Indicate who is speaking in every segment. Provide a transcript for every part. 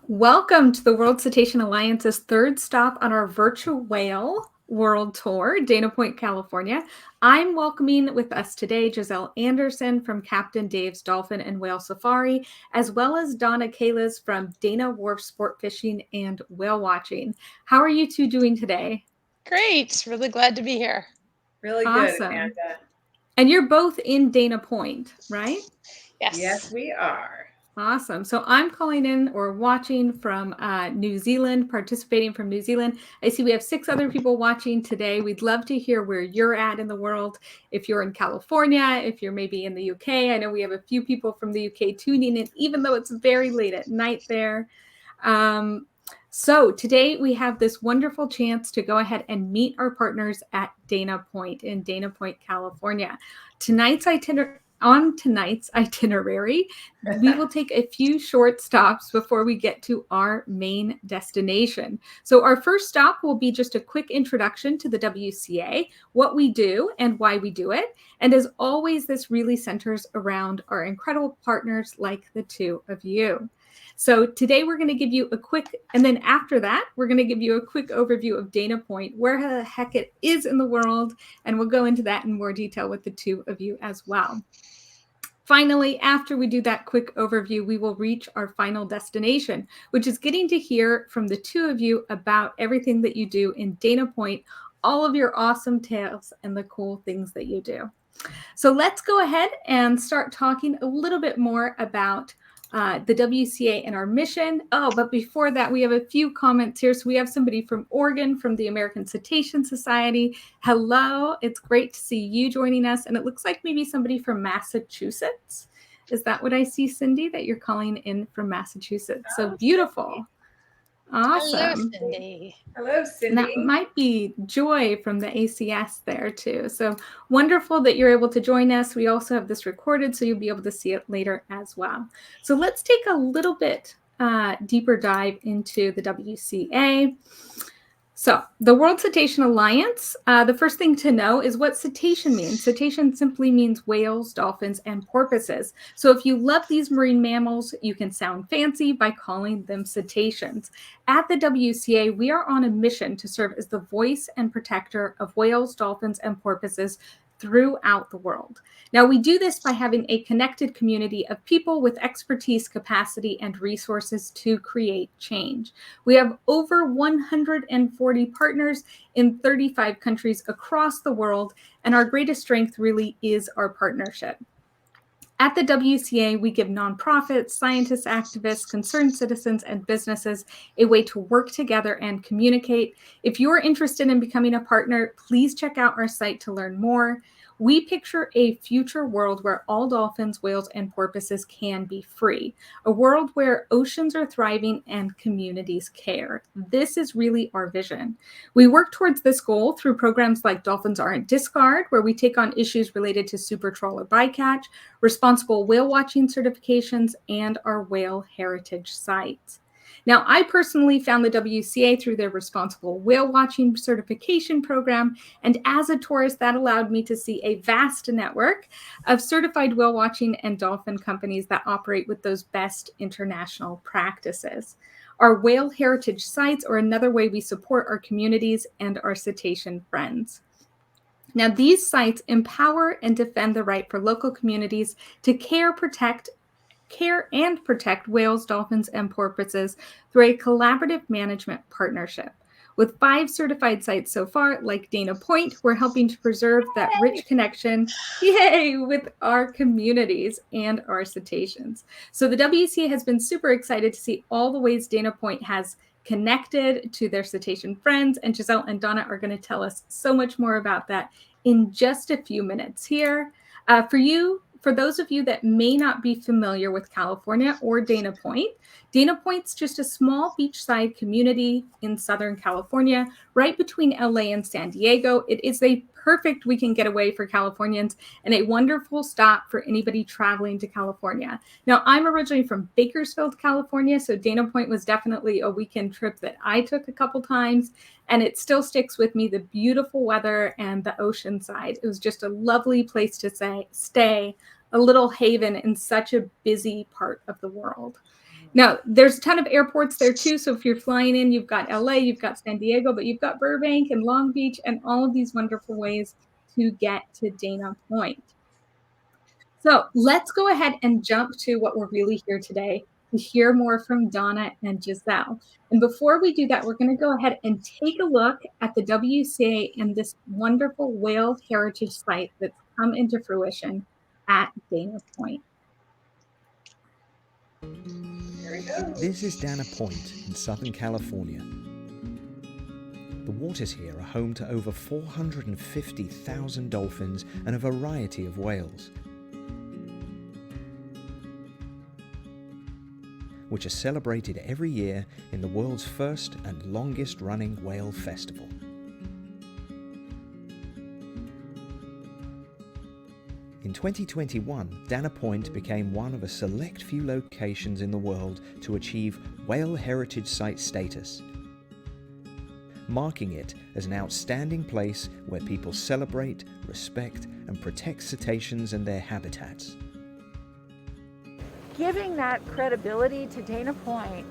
Speaker 1: Welcome to the World Cetacean Alliance's third stop on our virtual whale world tour, Dana Point, California. I'm welcoming with us today Gisele Anderson from Captain Dave's Dolphin and Whale Safari, as well as Donna Kalez from Dana Wharf Sportfishing and Whale Watching. How are you two doing today?
Speaker 2: Great. Really glad to be here.
Speaker 3: Really good,
Speaker 1: Awesome.
Speaker 3: Amanda.
Speaker 1: And you're both in Dana Point, right?
Speaker 3: Yes,
Speaker 2: Yes.
Speaker 3: we are.
Speaker 1: Awesome. So I'm calling in or watching from New Zealand, participating from New Zealand. I see we have 6 other people watching today. We'd love to hear where you're at in the world. If you're in California, if you're maybe in the UK. I know we have a few people from the UK tuning in, even though it's very late at night there. So today we have this wonderful chance to go ahead and meet our partners at Dana Point in Dana Point, California. On tonight's itinerary, we will take a few short stops before we get to our main destination. So our first stop will be just a quick introduction to the WCA, what we do and why we do it. And as always, this really centers around our incredible partners like the two of you. So today we're going to give you a quick, and then after that, we're going to give you a quick overview of Dana Point, where the heck it is in the world, and we'll go into that in more detail with the two of you as well. Finally, after we do that quick overview, we will reach our final destination, which is getting to hear from the two of you about everything that you do in Dana Point, all of your awesome tales and the cool things that you do. So let's go ahead and start talking a little bit more about the WCA and our mission. Oh, but before that, we have a few comments here. So we have somebody from Oregon, from the American Cetacean Society. Hello, it's great to see you joining us. And it looks like maybe somebody from Massachusetts. Is that what I see, Cindy, that you're calling in from Massachusetts? So beautiful. Awesome.
Speaker 2: Hello, Cindy.
Speaker 3: Hello,
Speaker 1: And that
Speaker 3: Cindy.
Speaker 1: might be Joy from the ACS there too. So wonderful that you're able to join us. We also have this recorded, so you'll be able to see it later as well. So let's take a little bit deeper dive into the WCA. So the World Cetacean Alliance, the first thing to know is what cetacean means. Cetacean simply means whales, dolphins, and porpoises. So if you love these marine mammals, you can sound fancy by calling them cetaceans. At the WCA, we are on a mission to serve as the voice and protector of whales, dolphins, and porpoises throughout the world. Now, we do this by having a connected community of people with expertise, capacity, and resources to create change. We have over 140 partners in 35 countries across the world, and our greatest strength really is our partnership. At the WCA, we give nonprofits, scientists, activists, concerned citizens, and businesses a way to work together and communicate. If you're interested in becoming a partner, please check out our site to learn more. We picture a future world where all dolphins, whales, and porpoises can be free, a world where oceans are thriving and communities care. This is really our vision. We work towards this goal through programs like Dolphins Aren't Discard, where we take on issues related to super trawler bycatch, responsible whale watching certifications, and our whale heritage sites. Now, I personally found the WCA through their responsible whale watching certification program, and as a tourist, that allowed me to see a vast network of certified whale watching and dolphin companies that operate with those best international practices. Our whale heritage sites are another way we support our communities and our cetacean friends. Now, these sites empower and defend the right for local communities to care and protect whales, dolphins, and porpoises through a collaborative management partnership. With 5 certified sites so far, like Dana Point, we're helping to preserve that rich connection, with our communities and our cetaceans. So the WCA has been super excited to see all the ways Dana Point has connected to their cetacean friends, and Gisele and Donna are going to tell us so much more about that in just a few minutes here. For those of you that may not be familiar with California or Dana Point's just a small beachside community in Southern California, right between LA and San Diego. It is a perfect weekend getaway for Californians and a wonderful stop for anybody traveling to California. Now, I'm originally from Bakersfield, California, so Dana Point was definitely a weekend trip that I took a couple times, and it still sticks with me, the beautiful weather and the ocean side. It was just a lovely place to stay, a little haven in such a busy part of the world. Now, there's a ton of airports there too. So if you're flying in, you've got LA, you've got San Diego, but you've got Burbank and Long Beach and all of these wonderful ways to get to Dana Point. So let's go ahead and jump to what we're really here today to hear more from Donna and Gisele. And before we do that, we're going to go ahead and take a look at the WCA and this wonderful whale heritage site that's come into fruition at Dana Point.
Speaker 3: This is Dana Point in Southern California. The waters here are home to over 450,000 dolphins and a variety of whales, which are celebrated every year in the world's first and longest running whale festival. In 2021, Dana Point became one of a select few locations in the world to achieve Whale Heritage Site status, marking it as an outstanding place where people celebrate, respect, and protect cetaceans and their habitats.
Speaker 4: Giving that credibility to Dana Point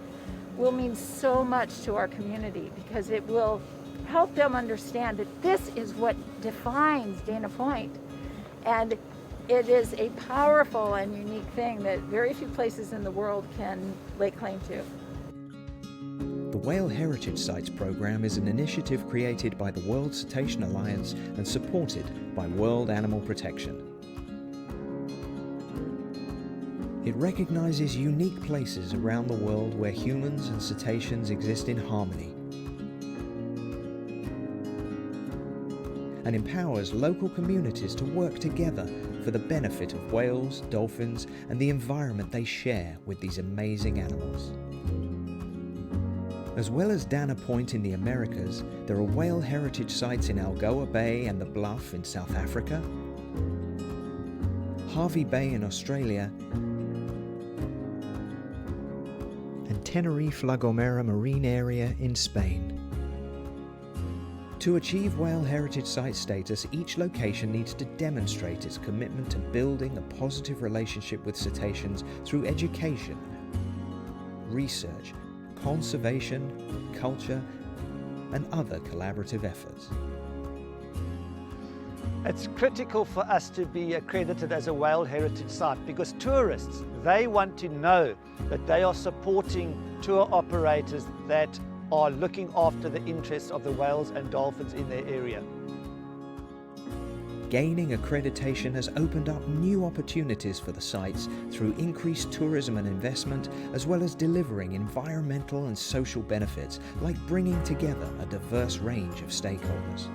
Speaker 4: will mean so much to our community because it will help them understand that this is what defines Dana Point. And it is a powerful and unique thing that very few places in the world can lay claim to.
Speaker 3: The Whale Heritage Sites program is an initiative created by the World Cetacean Alliance and supported by World Animal Protection. It recognizes unique places around the world where humans and cetaceans exist in harmony, and empowers local communities to work together for the benefit of whales, dolphins, and the environment they share with these amazing animals. As well as Dana Point in the Americas, there are whale heritage sites in Algoa Bay and the Bluff in South Africa, Hervey Bay in Australia, and Tenerife La Gomera Marine Area in Spain. To achieve Whale Heritage Site status, each location needs to demonstrate its commitment to building a positive relationship with cetaceans through education, research, conservation, culture, and other collaborative efforts.
Speaker 5: It's critical for us to be accredited as a Whale Heritage Site because tourists, they want to know that they are supporting tour operators that are looking after the interests of the whales and dolphins in their area.
Speaker 3: Gaining accreditation has opened up new opportunities for the sites through increased tourism and investment, as well as delivering environmental and social benefits, like bringing together a diverse range of stakeholders.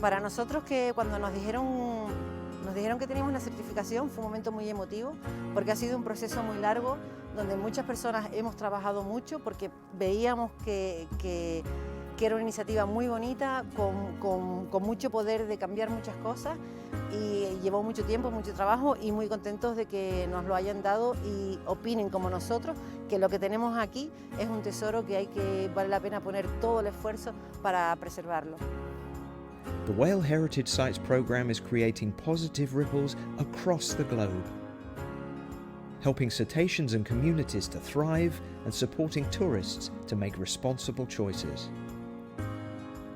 Speaker 6: Para nosotros que cuando nos dijeron que teníamos la certificación fue un momento muy emotivo porque ha sido un proceso muy largo donde muchas personas hemos trabajado mucho porque veíamos que era una iniciativa muy bonita con mucho poder de cambiar muchas cosas y llevó mucho tiempo, mucho trabajo y muy contentos de que nos lo hayan dado y opinen como nosotros que lo que tenemos aquí es un tesoro que vale la pena poner todo el esfuerzo para preservarlo.
Speaker 3: The Whale Heritage Sites program is creating positive ripples across the globe, helping cetaceans and communities to thrive and supporting tourists to make responsible choices.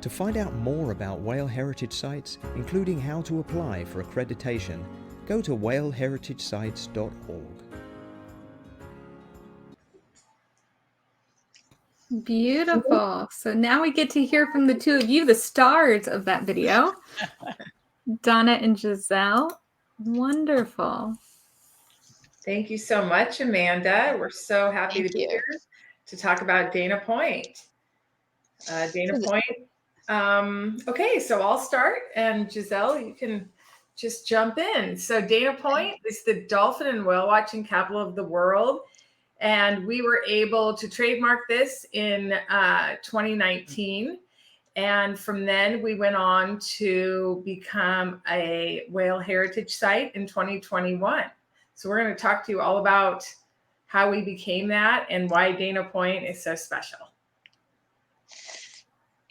Speaker 3: To find out more about Whale Heritage Sites, including how to apply for accreditation, go to whaleheritagesites.org.
Speaker 1: Beautiful. So now we get to hear from the two of you, the stars of that video, Donna and Gisele. Wonderful.
Speaker 7: Thank you so much, Amanda. We're so happy to be here to talk about Dana Point. Dana Point. Okay, so I'll start, and Gisele, you can just jump in. So Dana Point is the dolphin and whale watching capital of the world. And we were able to trademark this in 2019. And from then we went on to become a Whale Heritage Site in 2021. So we're going to talk to you all about how we became that and why Dana Point is so special.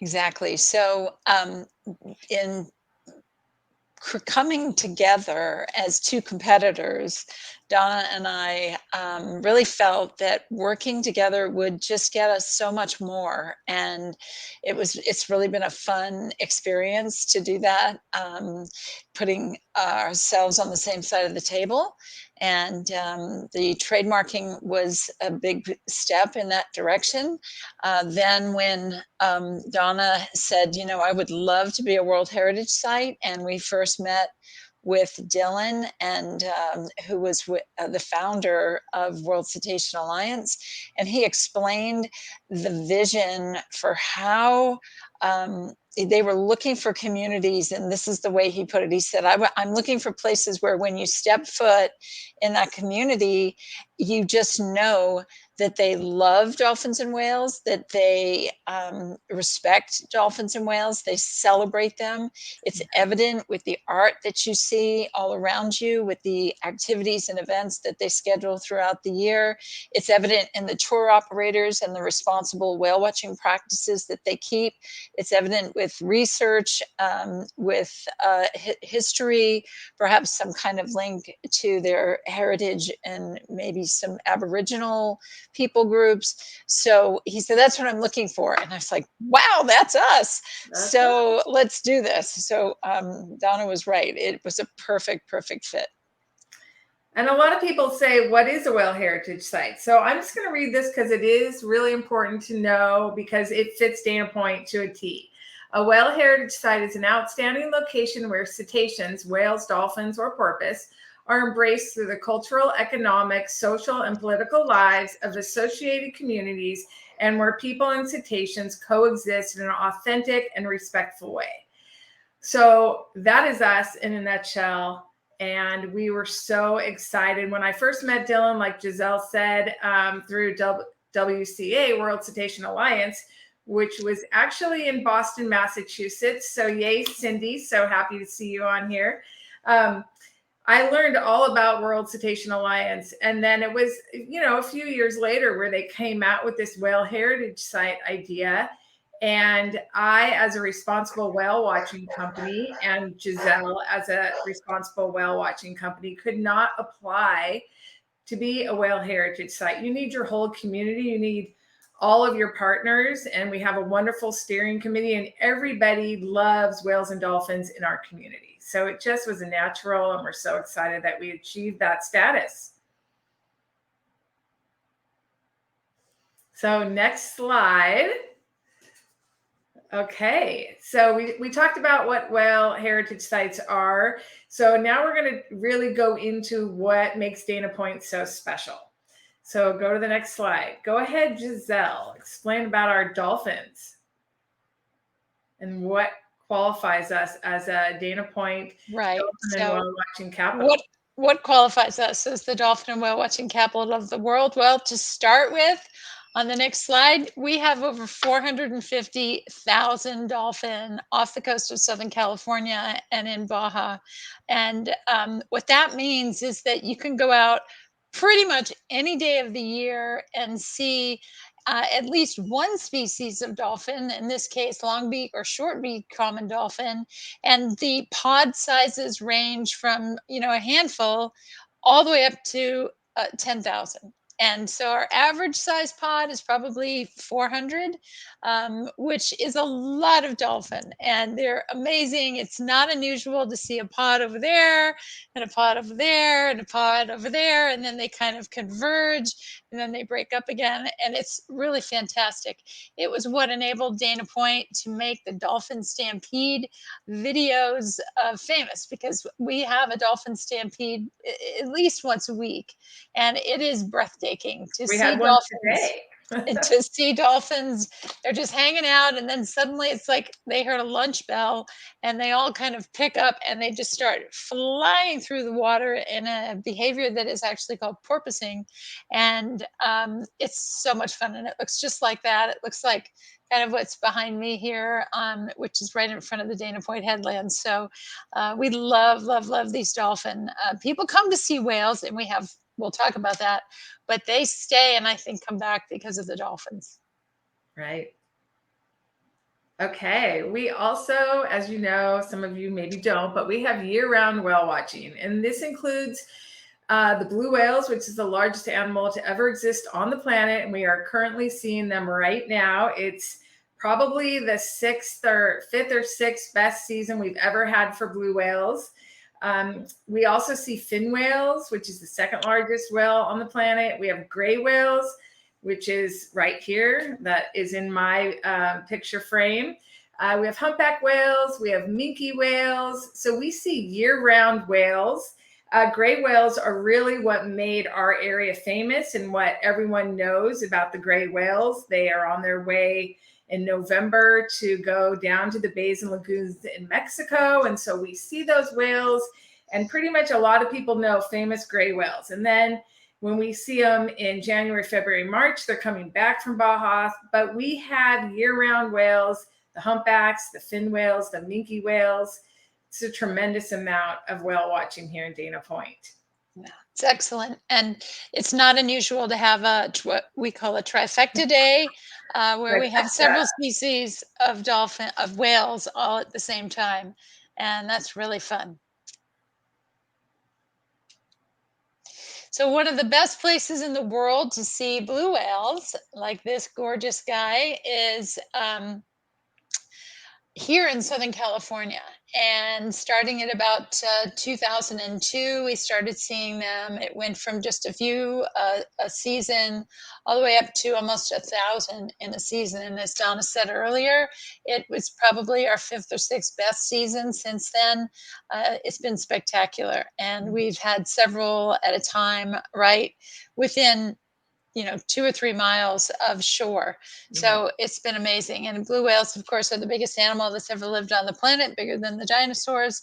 Speaker 2: Exactly. So in coming together as two competitors, Donna and I really felt that working together would just get us so much more. And it's really been a fun experience to do that, putting ourselves on the same side of the table. And the trademarking was a big step in that direction. Then when Donna said, I would love to be a World Heritage Site, and we first met with Dylan, and who was the founder of World Cetacean Alliance, and he explained the vision for how they were looking for communities, and this is the way he put it. He said, I'm looking for places where when you step foot in that community, you just know that they love dolphins and whales, that they respect dolphins and whales, they celebrate them. It's evident with the art that you see all around you, with the activities and events that they schedule throughout the year. It's evident in the tour operators and the responsible whale watching practices that they keep. It's evident with research, with history, perhaps some kind of link to their heritage and maybe some Aboriginal people groups. So he said, that's what I'm looking for. And I was like, wow, that's us. So let's do this. So Donna was right. It was a perfect fit.
Speaker 7: And a lot of people say, what is a whale heritage site? So I'm just going to read this because it is really important to know, because it fits Dana Point to a T. A whale heritage site is an outstanding location where cetaceans, whales, dolphins, or porpoise are embraced through the cultural, economic, social, and political lives of associated communities, and where people and cetaceans coexist in an authentic and respectful way. So that is us in a nutshell. And we were so excited when I first met Dylan, like Gisele said, through WCA, World Cetacean Alliance, which was actually in Boston, Massachusetts. So yay, Cindy, so happy to see you on here. I learned all about World Cetacean Alliance. And then it was, a few years later where they came out with this whale heritage site idea. And I, as a responsible whale watching company, and Gisele, as a responsible whale watching company, could not apply to be a whale heritage site. You need your whole community. You need all of your partners. And we have a wonderful steering committee, and everybody loves whales and dolphins in our community. So it just was a natural, and we're so excited that we achieved that status. So next slide. Okay, so we talked about what whale heritage sites are. So now we're going to really go into what makes Dana Point so special. So go to the next slide. Go ahead, Gisele. Explain about our dolphins and what qualifies us as a Dana Point
Speaker 2: Right.
Speaker 7: dolphin and whale watching capital.
Speaker 2: What qualifies us as the dolphin and whale watching capital of the world? Well, to start with, on the next slide, we have over 450,000 dolphin off the coast of Southern California and in Baja. And what that means is that you can go out pretty much any day of the year and see at least one species of dolphin, in this case, longbeak or shortbeak common dolphin. And the pod sizes range from, a handful all the way up to 10,000. And so our average size pod is probably 400, which is a lot of dolphin. And they're amazing. It's not unusual to see a pod over there and a pod over there and a pod over there. And then they kind of converge and then they break up again. And it's really fantastic. It was what enabled Dana Point to make the Dolphin Stampede videos famous, because we have a dolphin stampede at least once a week. And it is breathtaking to see dolphins. To see dolphins, they're just hanging out, and then suddenly it's like they heard a lunch bell, and they all kind of pick up and they just start flying through the water in a behavior that is actually called porpoising. And it's so much fun, and it looks just like that. It looks like kind of what's behind me here, which is right in front of the Dana Point headland. So we love these dolphin. People come to see whales, and we'll talk about that, but they stay and I think come back because of the dolphins.
Speaker 7: Right. Okay, we also, as you know, some of you maybe don't, but we have year-round whale watching, and this includes the blue whales, which is the largest animal to ever exist on the planet, and we are currently seeing them right now. It's probably the fifth or sixth best season we've ever had for blue whales. We also see fin whales, which is the second largest whale on the planet. We have gray whales, which is right here. That is in my picture frame. We have humpback whales. We have minke whales. So we see year-round whales. Gray whales are really what made our area famous and what everyone knows about the gray whales. They are on their way in November to go down to the bays and lagoons in Mexico. And so we see those whales, and pretty much a lot of people know famous gray whales. And then when we see them in January, February, March, they're coming back from Baja. But we have year-round whales, the humpbacks, the fin whales, the minke whales. It's a tremendous amount of whale watching here in Dana Point.
Speaker 2: Yeah, it's excellent. And it's not unusual to have what we call a trifecta day, where we have several species of whales all at the same time. And that's really fun. So one of the best places in the world to see blue whales, like this gorgeous guy, is here in Southern California. And starting at about 2002, we started seeing them. It went from just a few a season all the way up to almost 1,000 in a season. And as Donna said earlier, it was probably our fifth or sixth best season since then. It's been spectacular. And we've had several at a time right within 2 or 3 miles of shore. So it's been amazing. And blue whales, of course, are the biggest animal that's ever lived on the planet, bigger than the dinosaurs.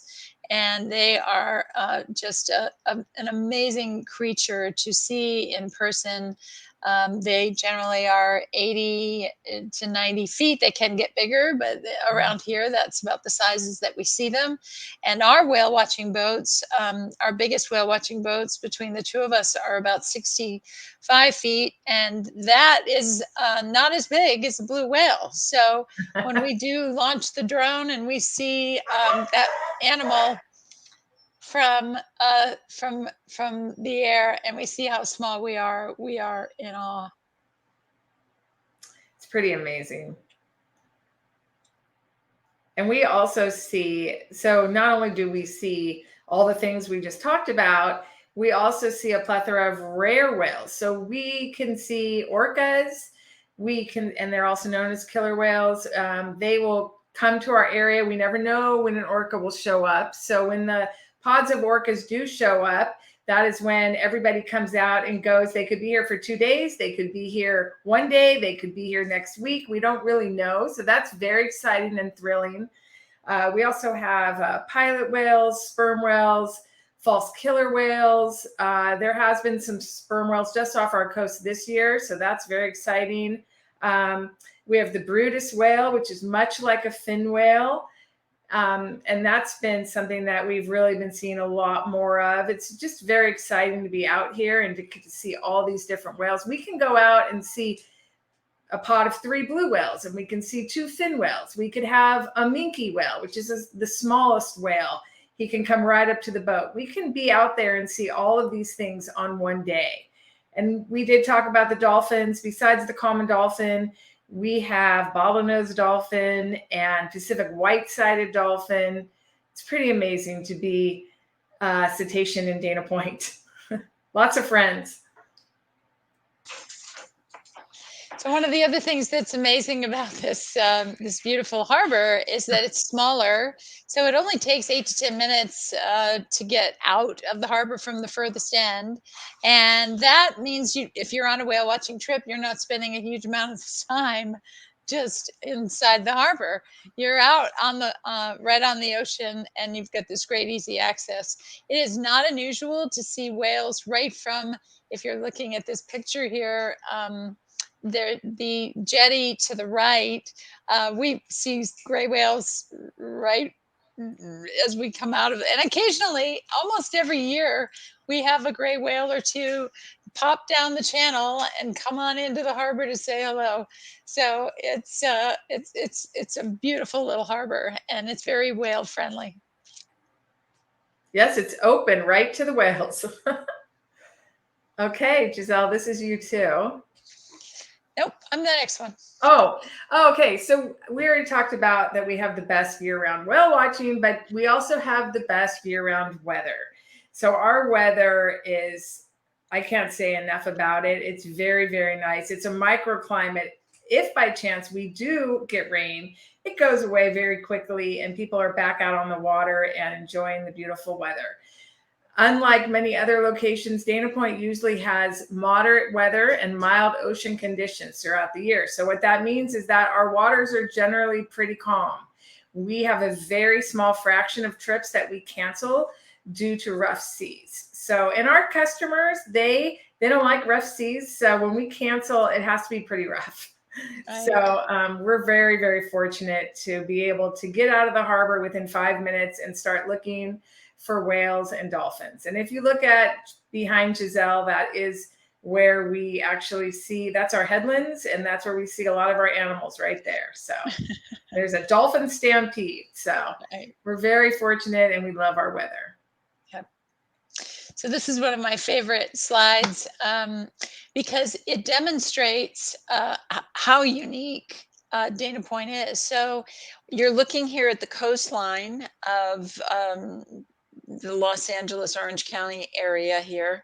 Speaker 2: And they are just an amazing creature to see in person. They generally are 80 to 90 feet. They can get bigger, but around here, that's about the sizes that we see them. And our whale watching boats, our biggest whale watching boats between the two of us are about 65 feet. And that is not as big as a blue whale. So when we do launch the drone and we see that animal from the air and we see how small we are in awe.
Speaker 7: It's pretty amazing. And we also see, so not only do we see all the things we just talked about, we also see a plethora of rare whales. So we can see orcas, and they're also known as killer whales. They will come to our area. We never know when an orca will show up. So when the pods of orcas do show up, that is when everybody comes out and goes. They could be here for 2 days. They could be here one day. They could be here next week. We don't really know. So that's very exciting and thrilling. We also have pilot whales, sperm whales, false killer whales. There has been some sperm whales just off our coast this year. So that's very exciting. We have the Brutus whale, which is much like a fin whale. And that's been something that we've really been seeing a lot more of. It's just very exciting to be out here and to see all these different whales. We can go out and see a pod of 3 blue whales, and we can see 2 fin whales. We could have a minke whale, which is the smallest whale. He can come right up to the boat. We can be out there and see all of these things on one day. And we did talk about the dolphins. Besides the common dolphin, we have bottlenose dolphin and Pacific white-sided dolphin. It's pretty amazing to be cetacean in Dana Point. Lots of friends.
Speaker 2: So one of the other things that's amazing about this beautiful harbor is that it's smaller. So it only takes 8 to 10 minutes to get out of the harbor from the furthest end. And that means if you're on a whale watching trip, you're not spending a huge amount of time just inside the harbor. You're out on the right on the ocean, and you've got this great easy access. It is not unusual to see whales right from, if you're looking at this picture here, the jetty to the right, we see gray whales right as we come out of it. And occasionally, almost every year, we have a gray whale or two pop down the channel and come on into the harbor to say hello. So it's a beautiful little harbor, and it's very whale friendly.
Speaker 7: Yes, it's open right to the whales. Okay, Gisele, this is you too.
Speaker 2: Nope, I'm the next one.
Speaker 7: Oh, okay. So we already talked about that we have the best year-round whale watching, but we also have the best year-round weather. So our weather is, I can't say enough about it. It's very, very nice. It's a microclimate. If by chance we do get rain, it goes away very quickly and people are back out on the water and enjoying the beautiful weather. Unlike many other locations, Dana Point usually has moderate weather and mild ocean conditions throughout the year. So what that means is that our waters are generally pretty calm. We have a very small fraction of trips that we cancel due to rough seas. So, and our customers, they don't like rough seas. So when we cancel, it has to be pretty rough. So we're very, very fortunate to be able to get out of the harbor within 5 minutes and start looking for whales and dolphins. And if you look at behind Gisele, that is where we actually see, that's our headlands, and that's where we see a lot of our animals right there. So there's a dolphin stampede. So we're very fortunate and we love our weather.
Speaker 2: Yep. So this is one of my favorite slides because it demonstrates how unique Dana Point is. So you're looking here at the coastline of the Los Angeles, Orange County area here.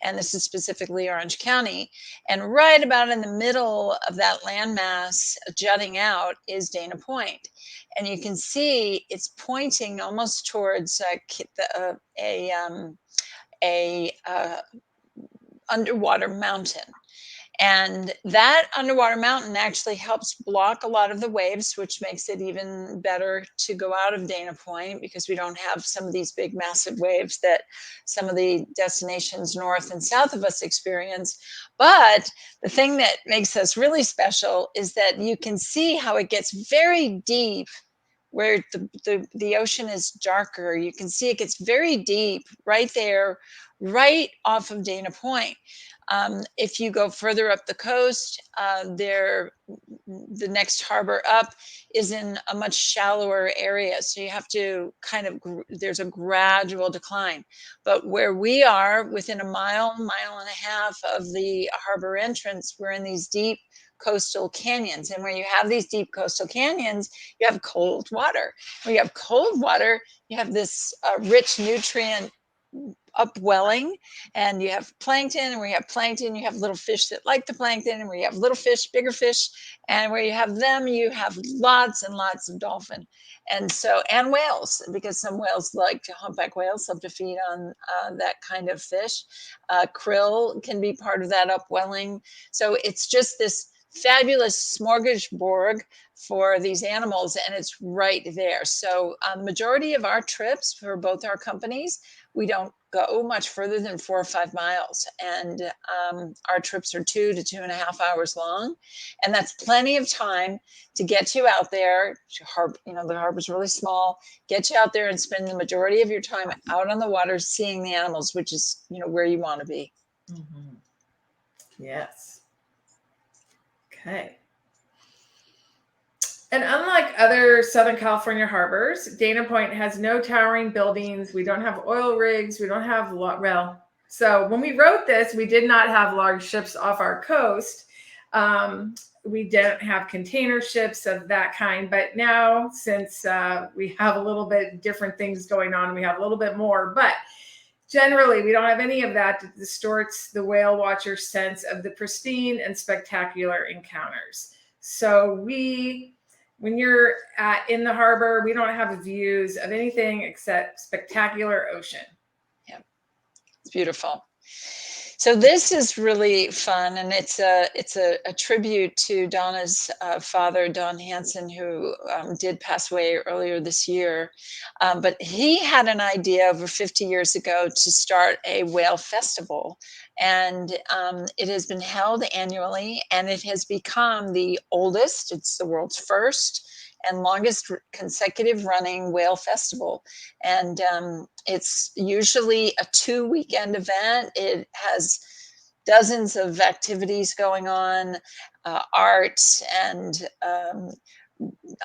Speaker 2: And this is specifically Orange County. And right about in the middle of that landmass jutting out is Dana Point. And you can see it's pointing almost towards a underwater mountain. And that underwater mountain actually helps block a lot of the waves, which makes it even better to go out of Dana Point because we don't have some of these big, massive waves that some of the destinations north and south of us experience. But the thing that makes us really special is that you can see how it gets very deep where the ocean is darker. You can see it gets very deep right there, right off of Dana Point. If you go further up the coast, the next harbor up is in a much shallower area. So you have to there's a gradual decline. But where we are, within a mile and a half of the harbor entrance, we're in these deep coastal canyons. And where you have these deep coastal canyons, you have cold water. When you have cold water, you have this rich nutrient upwelling, and you have plankton, and where you have plankton, you have little fish that like the plankton, and where you have little fish, bigger fish, and where you have them, you have lots and lots of dolphin. And so, and whales, because some whales humpback whales love to feed on that kind of fish. Krill can be part of that upwelling. So it's just this fabulous smorgasbord for these animals, and it's right there. So the majority of our trips for both our companies, we don't go much further than 4 or 5 miles. And our trips are 2 to 2.5 hours long. And that's plenty of time to get you out there. The harbor's really small. Get you out there and spend the majority of your time out on the water seeing the animals, which is, where you want to be.
Speaker 7: Mm-hmm. Yes. Okay. And unlike other Southern California harbors, Dana Point has no towering buildings. We don't have oil rigs. We don't have, so when we wrote this, we did not have large ships off our coast. We didn't have container ships of that kind. But now, since we have a little bit different things going on, we have a little bit more. But generally, we don't have any of that that distorts the whale watcher's sense of the pristine and spectacular encounters. So when you're in the harbor, we don't have views of anything except spectacular ocean.
Speaker 2: Yeah, it's beautiful. So this is really fun, and it's a tribute to Donna's father, Don Hansen, who did pass away earlier this year. But he had an idea over 50 years ago to start a whale festival, and it has been held annually, and it has become the oldest. It's the world's first and longest consecutive running whale festival. And it's usually a 2-weekend event. It has dozens of activities going on, art and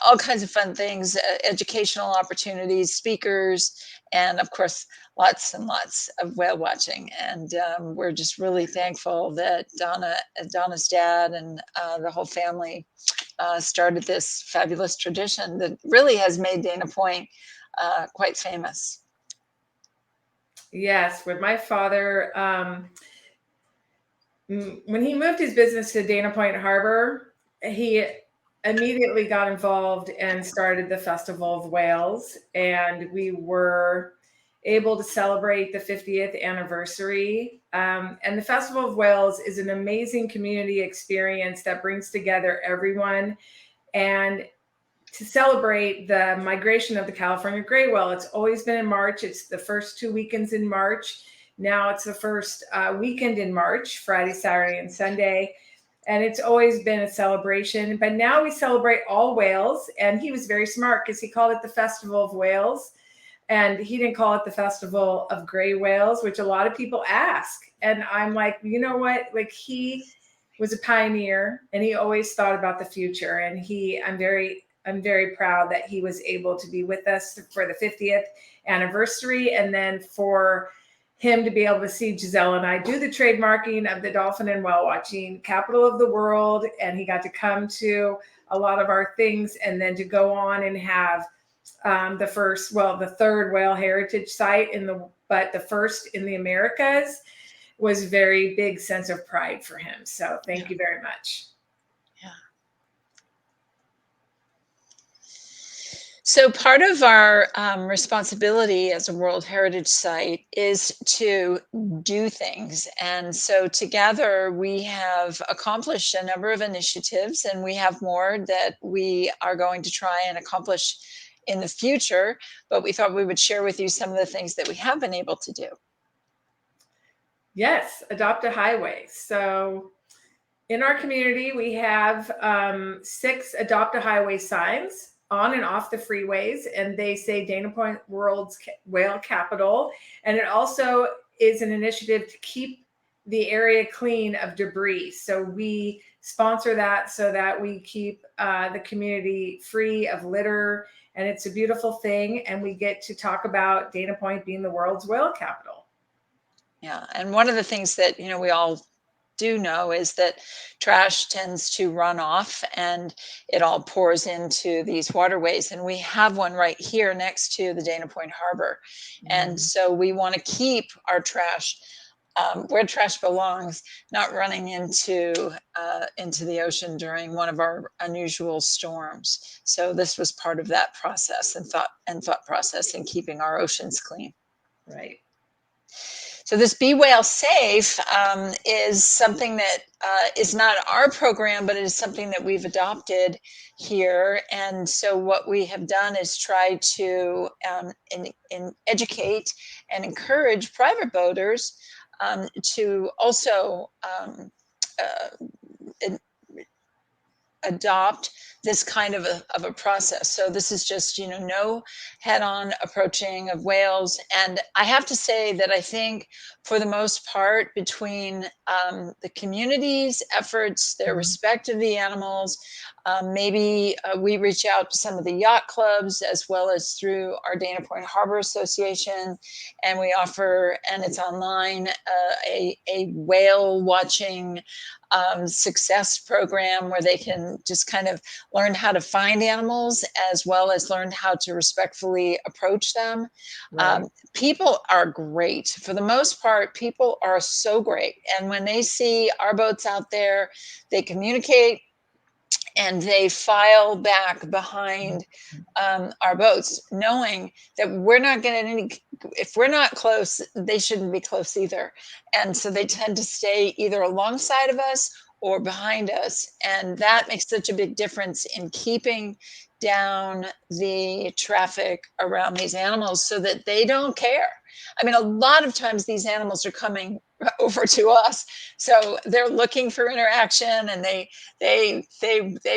Speaker 2: all kinds of fun things, educational opportunities, speakers, and of course, lots and lots of whale watching. And we're just really thankful that Donna's dad and the whole family started this fabulous tradition that really has made Dana Point quite famous.
Speaker 7: Yes, with my father, when he moved his business to Dana Point Harbor, he immediately got involved and started the Festival of Whales. And we were able to celebrate the 50th anniversary. And the Festival of Whales is an amazing community experience that brings together everyone. And to celebrate the migration of the California gray whale, it's always been in March. It's the first 2 weekends in March. Now it's the first weekend in March, Friday, Saturday, and Sunday. And it's always been a celebration. But now we celebrate all whales. And he was very smart because he called it the Festival of Whales. And he didn't call it the Festival of Gray Whales, which a lot of people ask. And I'm like, you know what? Like, he was a pioneer and he always thought about the future. And I'm very proud that he was able to be with us for the 50th anniversary. And then for him to be able to see Gisele and I do the trademarking of the dolphin and whale watching capital of the world. And he got to come to a lot of our things and then to go on and have the third whale heritage site but the first in the Americas was very big sense of pride for him. So thank you very much.
Speaker 2: So part of our responsibility as a World Heritage Site is to do things. And so together we have accomplished a number of initiatives, and we have more that we are going to try and accomplish in the future, but we thought we would share with you some of the things that we have been able to do.
Speaker 7: Yes, adopt a highway. So in our community, we have 6 adopt a highway signs on and off the freeways, and they say Dana Point World's Whale Capital. And it also is an initiative to keep the area clean of debris. So we sponsor that so that we keep the community free of litter. And it's a beautiful thing. And we get to talk about Dana Point being the world's whale capital.
Speaker 2: Yeah, and one of the things that, we all do know is that trash tends to run off and it all pours into these waterways. And we have one right here next to the Dana Point Harbor. And so we want to keep our trash where trash belongs, not running into the ocean during one of our unusual storms. So this was part of that process and thought process in keeping our oceans clean.
Speaker 7: Right.
Speaker 2: So this Be Whale Safe is something that is not our program, but it is something that we've adopted here. And so what we have done is try to educate and encourage private boaters to also adopt this kind of a process. So this is just, no head-on approaching of whales. And I have to say that I think for the most part, between the community's efforts, their respect of the animals, maybe we reach out to some of the yacht clubs as well as through our Dana Point Harbor Association, and we offer, and it's online, a whale watching success program where they can just kind of learn how to find animals as well as learn how to respectfully approach them. Right. People are great. For the most part, people are so great. And when they see our boats out there, they communicate and they file back behind our boats, knowing that we're not getting if we're not close, they shouldn't be close either. And so they tend to stay either alongside of us or behind us. And that makes such a big difference in keeping down the traffic around these animals so that they don't care. I mean, a lot of times these animals are coming over to us, so they're looking for interaction, and they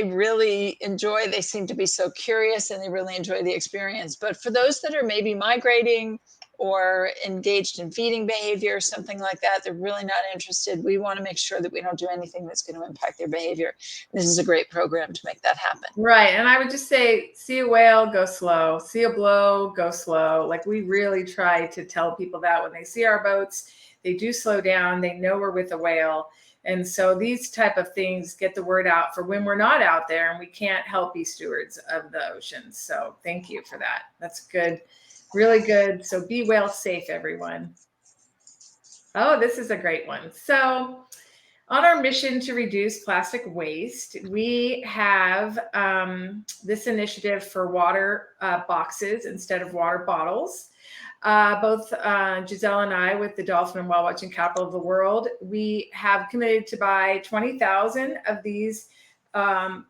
Speaker 2: really enjoy. They seem to be so curious, and they really enjoy the experience. But for those that are maybe migrating or engaged in feeding behavior, something like that, they're really not interested. We want to make sure that we don't do anything that's going to impact their behavior. This is a great program to make that happen.
Speaker 7: Right. And I would just say, see a whale, go slow. See a blow, go slow. Like, we really try to tell people that when they see our boats, they do slow down. They know we're with a whale. And so these type of things get the word out for when we're not out there and we can't help be stewards of the oceans. So thank you for that. That's good. Really good. So be whale safe, everyone. Oh, this is a great one. So on our mission to reduce plastic waste, we have this initiative for water boxes instead of water bottles. Both Gisele and I, with the Dolphin and Whale Watching Capital of the World, we have committed to buy 20,000 of these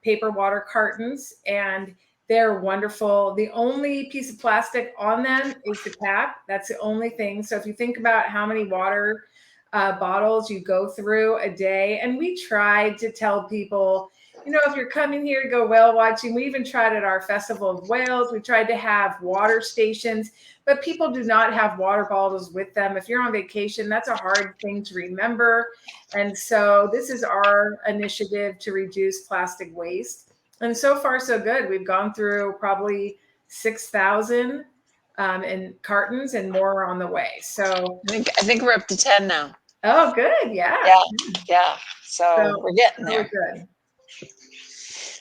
Speaker 7: paper water cartons, and they're wonderful. The only piece of plastic on them is the cap. That's the only thing. So if you think about how many water bottles you go through a day, and we tried to tell people, you know, if you're coming here to go whale watching, we even tried at our Festival of Whales, we tried to have water stations, but people do not have water bottles with them. If you're on vacation, that's a hard thing to remember. And so this is our initiative to reduce plastic waste. And so far, so good. We've gone through probably 6,000 in cartons, and more on the way. So
Speaker 2: I think we're up to 10 now.
Speaker 7: Oh, good. Yeah.
Speaker 2: Yeah. So we're getting there.
Speaker 7: Good.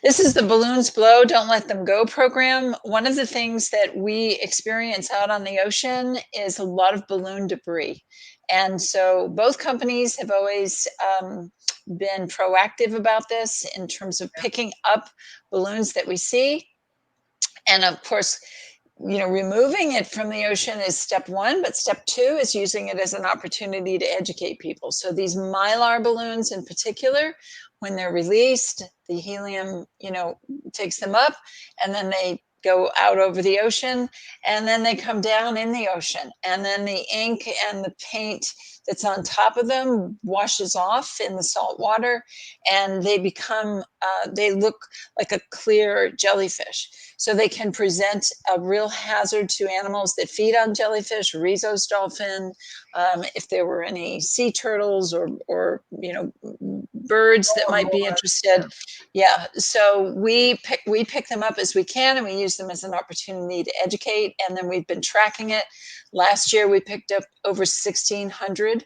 Speaker 2: This is the Balloons Blow, Don't Let Them Go program. One of the things that we experience out on the ocean is a lot of balloon debris. And so both companies have always been proactive about this in terms of picking up balloons that we see. And of course, you know, removing it from the ocean is step one, but step two is using it as an opportunity to educate people. So these mylar balloons in particular, when they're released, the helium, you know, takes them up, and then they go out over the ocean, and then they come down in the ocean, and then the ink and the paint that's on top of them washes off in the salt water, and they become, they look like a clear jellyfish. So they can present a real hazard to animals that feed on jellyfish, Rhesus dolphin, if there were any sea turtles or you know, birds that might be interested. Yeah, so we pick them up as we can, and we use them as an opportunity to educate, and then we've been tracking it. Last year, we picked up over 1,600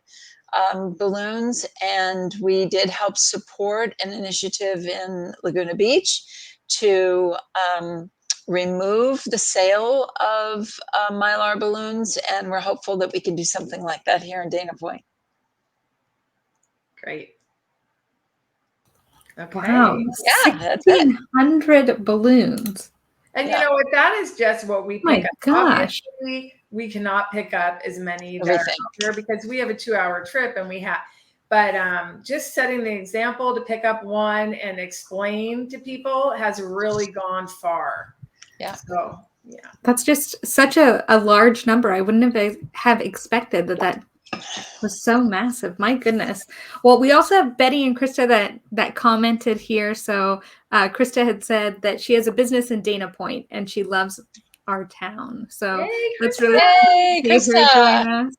Speaker 2: balloons, and we did help support an initiative in Laguna Beach to remove the sale of mylar balloons, and we're hopeful that we can do something like that here in Dana Point.
Speaker 7: Great. Okay.
Speaker 1: Wow.
Speaker 2: Yeah,
Speaker 7: 1,600
Speaker 1: balloons.
Speaker 7: And you know what? That is just what we pick up.
Speaker 1: Gosh.
Speaker 7: Obviously, we cannot pick up as many that are out here because we have a 2-hour trip, and we have. But just setting the example to pick up one and explain to people has really gone far.
Speaker 2: Yeah.
Speaker 7: So yeah.
Speaker 1: That's just such a large number. I wouldn't have expected that was so massive. My goodness. Well, we also have Betty and Krista that commented here. So Krista had said that she has a business in Dana Point and she loves our town. So that's really
Speaker 2: cool to
Speaker 1: join us.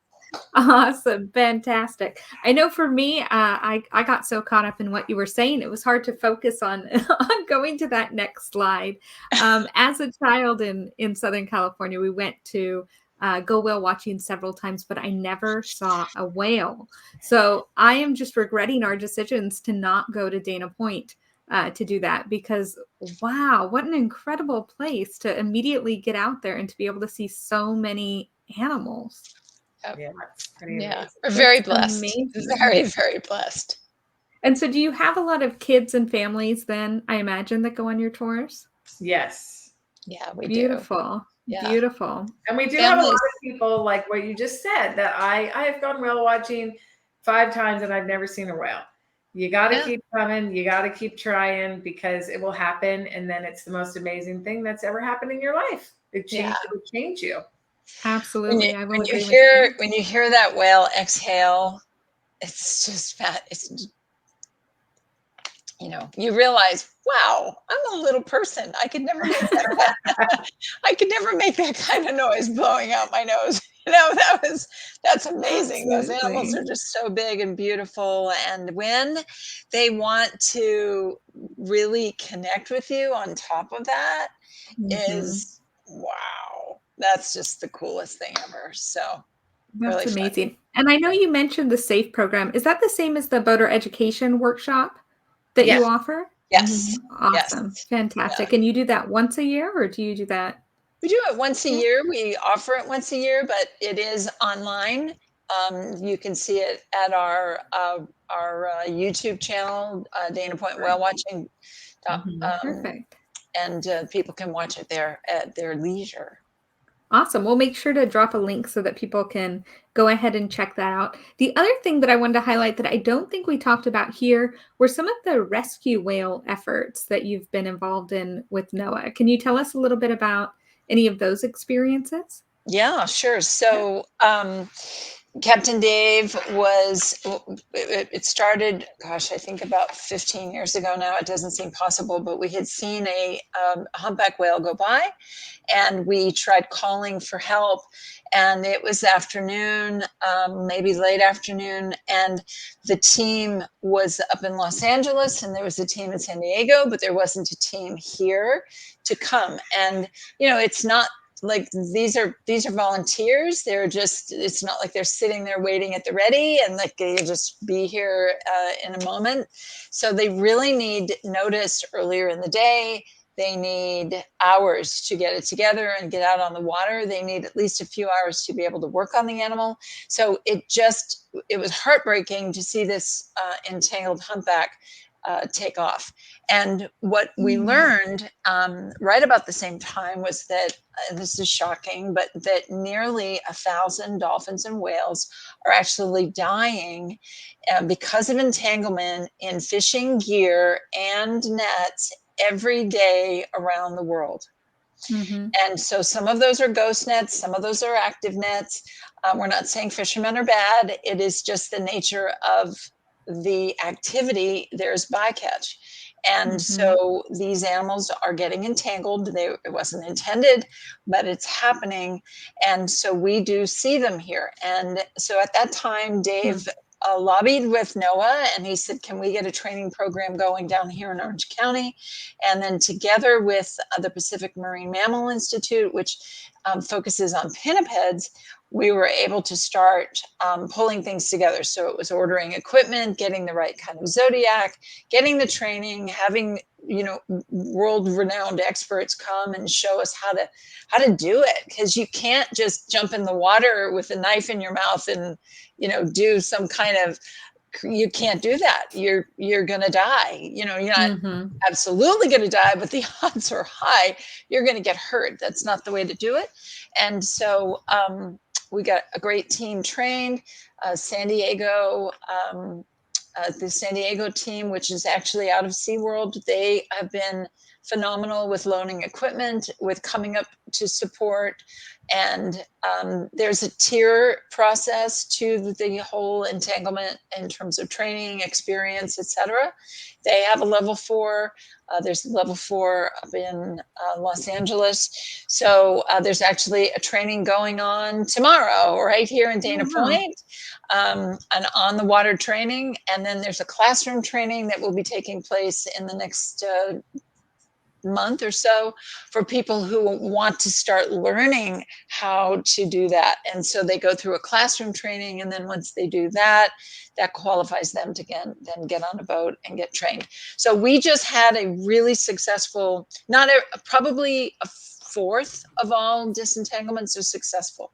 Speaker 1: Awesome. Fantastic. I know for me, I got so caught up in what you were saying, it was hard to focus on going to that next slide. As a child in Southern California, we went to go whale watching several times, but I never saw a whale. So I am just regretting our decisions to not go to Dana Point to do that, because wow, what an incredible place to immediately get out there and to be able to see so many animals.
Speaker 7: Yeah,
Speaker 2: we're very blessed. Very, very blessed.
Speaker 1: And so do you have a lot of kids and families then, I imagine, that go on your tours?
Speaker 7: Yes.
Speaker 2: Yeah, we
Speaker 1: Beautiful.
Speaker 2: do. Yeah.
Speaker 1: Beautiful.
Speaker 7: And we do have a lot of people, like what you just said, that I have gone whale watching 5 times and I've never seen a whale. You got to
Speaker 2: Yeah.
Speaker 7: keep coming. You got to keep trying, because it will happen. And then it's the most amazing thing that's ever happened in your life. It will change you.
Speaker 1: Absolutely. I will
Speaker 2: When you
Speaker 1: agree with you.
Speaker 2: when you hear that whale exhale, it's just it's, you know, you realize, wow, I'm a little person. I could never make that. I could never make that kind of noise blowing out my nose. You know, that's amazing. Those animals
Speaker 1: Absolutely.
Speaker 2: are just so big and beautiful. And when they want to really connect with you on top of that
Speaker 1: Mhm.
Speaker 2: is, wow, that's just the coolest thing ever. So really
Speaker 1: That's
Speaker 2: fun.
Speaker 1: amazing. And I know you mentioned the SAFE program. Is that the same as the boater education workshop that
Speaker 7: Yeah.
Speaker 1: you offer?
Speaker 2: Yes. Yes.
Speaker 1: Awesome.
Speaker 2: Yeah.
Speaker 1: Fantastic. And you do that once a year, or do you do that?
Speaker 2: We do it once a
Speaker 1: Yeah.
Speaker 2: year. We offer it once a year, but it is online. You can see it at our YouTube channel, Dana Point Whale Watching,
Speaker 7: Mhm.
Speaker 1: Perfect.
Speaker 2: and people can watch it there at their leisure.
Speaker 1: Awesome. We'll make sure to drop a link so that people can go ahead and check that out. The other thing that I wanted to highlight that I don't think we talked about here were some of the rescue whale efforts that you've been involved in with NOAA. Can you tell us a little bit about any of those experiences?
Speaker 2: Yeah, sure. So Captain Dave was, it started, gosh, I think about 15 years ago now. It doesn't seem possible, but we had seen a humpback whale go by, and we tried calling for help. And it was afternoon, maybe late afternoon, and the team was up in Los Angeles, and there was a team in San Diego, but there wasn't a team here to come. And, you know, it's not like these are volunteers. They're just, it's not like they're sitting there waiting at the ready and like they'll just be here in a moment. So they really need notice earlier in the day. They need hours to get it together and get out on the water. They need at least a few hours to be able to work on the animal. So it was heartbreaking to see this entangled humpback take off. And what we learned right about the same time was that, this is shocking, but that nearly 1,000 dolphins and whales are actually dying because of entanglement in fishing gear and nets every day around the world. And so some of those are ghost nets, some of those are active nets. We're not saying fishermen are bad. It is just the nature of the activity. There's bycatch. And so these animals are getting entangled. It wasn't intended, but it's happening. And so we do see them here. And so at that time, Dave lobbied with NOAA, and he said, can we get a training program going down here in Orange County? And then together with the Pacific Marine Mammal Institute, which focuses on pinnipeds, we were able to start pulling things together. So it was ordering equipment, getting the right kind of Zodiac, getting the training, having, you know, world-renowned experts come and show us how to do it. Because you can't just jump in the water with a knife in your mouth and, you know, do some kind of, you can't do that. You're gonna die. You know, you're not absolutely gonna die, but the odds are high you're gonna get hurt. That's not the way to do it. And so we got a great team trained. San Diego, the San Diego team, which is actually out of SeaWorld, they have been phenomenal with loaning equipment, with coming up to support. And there's a tier process to the whole entanglement in terms of training, experience, etc. They have a level 4. There's level 4 up in Los Angeles. So there's actually a training going on tomorrow right here in Dana Point, an on the water training. And then there's a classroom training that will be taking place in the next month or so for people who want to start learning how to do that. And so they go through a classroom training, and then once they do that, that qualifies them to then get on a boat and get trained. So we just had a really successful, probably a fourth of all disentanglements are successful.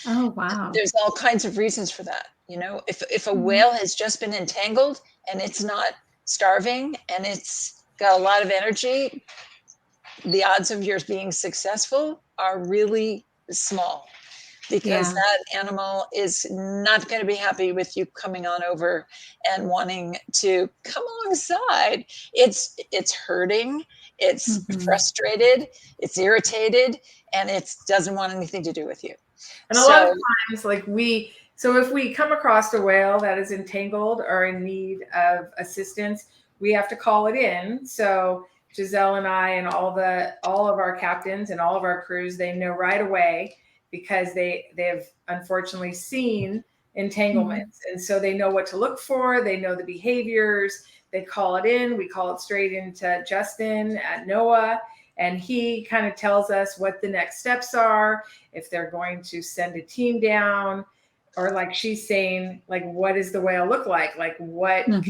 Speaker 1: Oh, wow.
Speaker 2: There's all kinds of reasons for that. You know, if a whale has just been entangled and it's not starving and it's got a lot of energy, the odds of yours being successful are really small. because that animal is not going to be happy with you coming on over and wanting to come alongside. It's hurting, it's frustrated, it's irritated, and it doesn't want anything to do with you.
Speaker 7: And a lot of times, like so if we come across a whale that is entangled or in need of assistance, we have to call it in. So Gisele and I and all of our captains and all of our crews, they know right away, because they have unfortunately seen entanglements. And so they know what to look for. They know the behaviors. They call it in. We call it straight into Justin at NOAA. And he kind of tells us what the next steps are, if they're going to send a team down, or like she's saying, like, what does the whale look like? Like, what can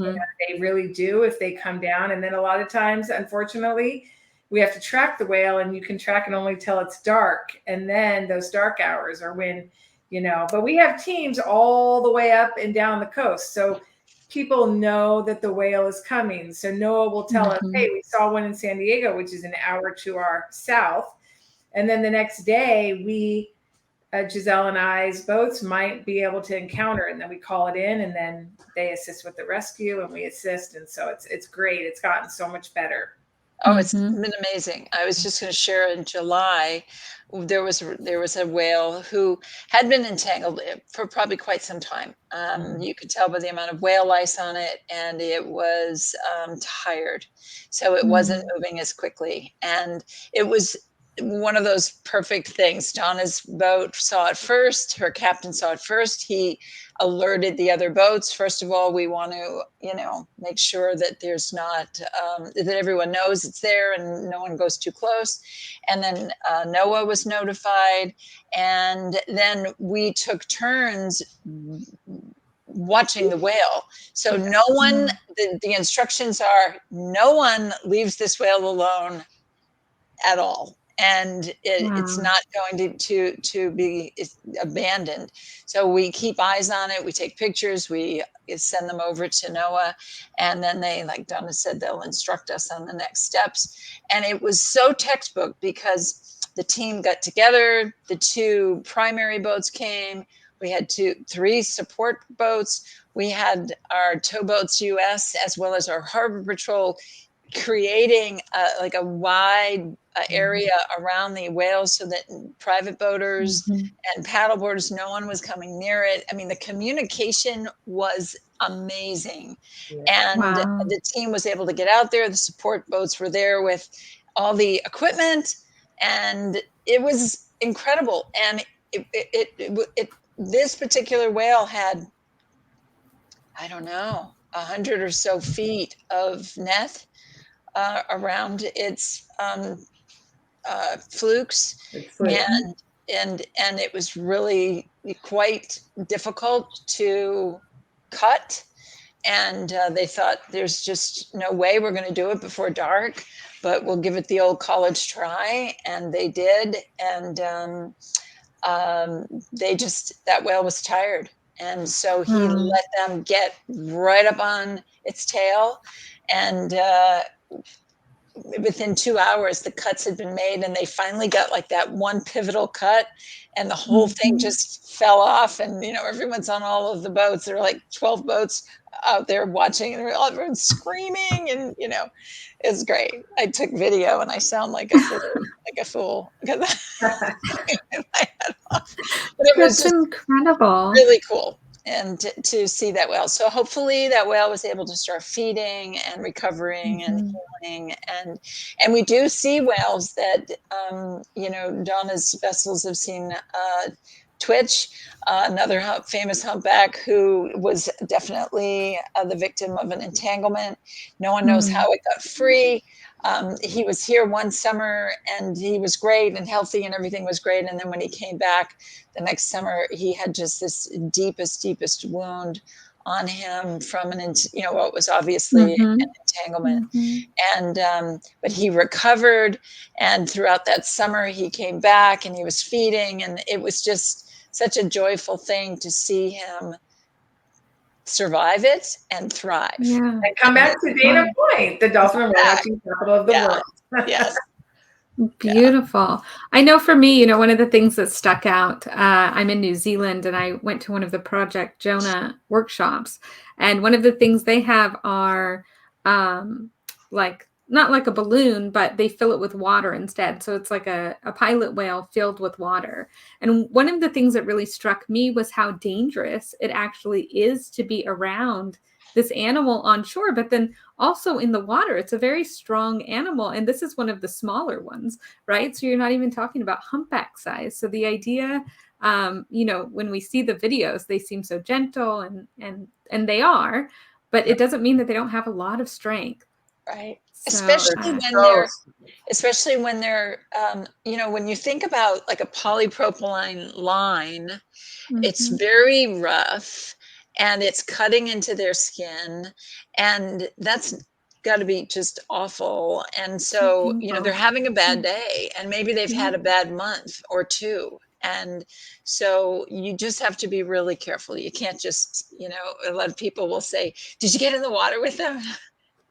Speaker 7: they really do if they come down? And then a lot of times, unfortunately, we have to track the whale, and you can track it only till it's dark. And then those dark hours are when, but we have teams all the way up and down the coast. So people know that the whale is coming. So NOAA will tell us, hey, we saw one in San Diego, which is an hour to our south. And then the next day, Gisele and I's boats might be able to encounter, and then we call it in, and then they assist with the rescue, and we assist. And so it's great. It's gotten so much better.
Speaker 2: Oh, it's been amazing. I was just going to share, in July, there was a whale who had been entangled for probably quite some time. You could tell by the amount of whale lice on it, and it was tired. So it wasn't moving as quickly. And it was one of those perfect things. Donna's boat saw it first. Her captain saw it first. He alerted the other boats. First of all, we want to, make sure that there's not, that everyone knows it's there and no one goes too close. And then NOAA was notified. And then we took turns watching the whale. So no one, the instructions are, no one leaves this whale alone at all. And it's not going to be abandoned. So we keep eyes on it. We take pictures. We send them over to NOAA. And then they, like Donna said, they'll instruct us on the next steps. And it was so textbook, because the team got together. The 2 primary boats came. We had 3 support boats. We had our towboats US, as well as our harbor patrol, creating like a wide area around the whales, so that private boaters and paddleboarders, no one was coming near it. I mean, the communication was amazing. And the team was able to get out there. The support boats were there with all the equipment, and it was incredible. And this particular whale had, I don't know, 100 or so feet of net around its flukes, and it was really quite difficult to cut. And they thought, there's just no way we're going to do it before dark, but we'll give it the old college try. And they did. And that whale was tired. And so he let them get right up on its tail. And within 2 hours, the cuts had been made, and they finally got like that one pivotal cut, and the whole thing just fell off. And, everyone's on all of the boats. There were like 12 boats out there watching, and everyone's screaming, and, it's great. I took video, and I sound like a fool because but it was just
Speaker 1: incredible.
Speaker 2: Really cool. And to see that whale. So hopefully that whale was able to start feeding and recovering and healing. And we do see whales that, Donna's vessels have seen Twitch, another famous humpback who was definitely the victim of an entanglement. No one knows how it got free. He was here one summer, and he was great and healthy, and everything was great. And then when he came back the next summer, he had just this deepest wound on him from what was obviously an entanglement. And but he recovered, and throughout that summer he came back, and he was feeding, and it was just such a joyful thing to see him survive it and thrive.
Speaker 7: And come back to Dana Point, the dolphin and whale watching capital of the world.
Speaker 2: Yes.
Speaker 1: Beautiful. I know for me, you know, one of the things that stuck out, I'm in New Zealand and I went to one of the Project Jonah workshops. And one of the things they have are like, not like a balloon, but they fill it with water instead. So it's like a pilot whale filled with water. And one of the things that really struck me was how dangerous it actually is to be around this animal on shore, but then also in the water. It's a very strong animal. And this is one of the smaller ones, right? So you're not even talking about humpback size. So the idea, you know, when we see the videos, they seem so gentle and they are, but it doesn't mean that they don't have a lot of strength.
Speaker 2: Right.
Speaker 1: So,
Speaker 2: especially when they're, you know, when you think about like a polypropylene line, it's very rough and it's cutting into their skin, and that's got to be just awful. And so, you know, they're having a bad day, and maybe they've had a bad month or two. And so you just have to be really careful. You can't just, you know, a lot of people will say, did you get in the water with them?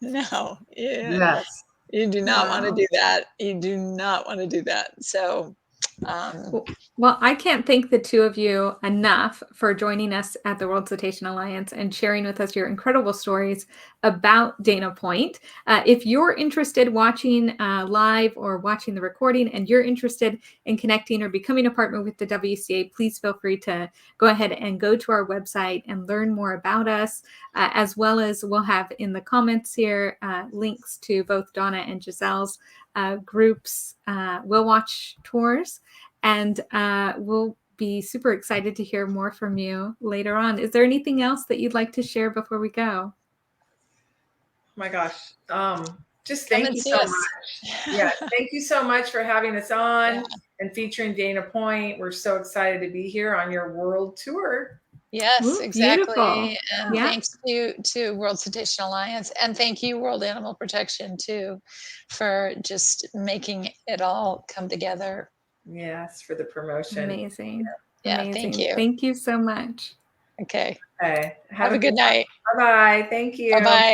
Speaker 2: No,
Speaker 7: Yes.
Speaker 2: you do not want to do that. You do not want to do that. So,
Speaker 1: well, I can't thank the two of you enough for joining us at the World Cetacean Alliance and sharing with us your incredible stories about Dana Point. If you're interested watching live or watching the recording and you're interested in connecting or becoming a partner with the WCA, please feel free to go ahead and go to our website and learn more about us, as well as we'll have in the comments here links to both Donna and Gisele's groups, We'll Watch tours. And we'll be super excited to hear more from you later on. Is there anything else that you'd like to share before we go?
Speaker 7: Oh my gosh. Just thank you so much. Yeah, thank you so much for having us on and featuring Dana Point. We're so excited to be here on your world tour.
Speaker 2: yes, exactly.
Speaker 1: Beautiful.
Speaker 2: And thanks to World Cetacean Alliance, and thank you, World Animal Protection, too, for just making it all come together.
Speaker 7: Yes, for the promotion.
Speaker 1: Amazing.
Speaker 2: Yeah,
Speaker 1: Amazing.
Speaker 2: thank you.
Speaker 1: Thank you so much.
Speaker 2: Okay.
Speaker 7: Okay.
Speaker 2: Have a good night.
Speaker 7: Bye-bye. Thank you.
Speaker 2: Bye-bye.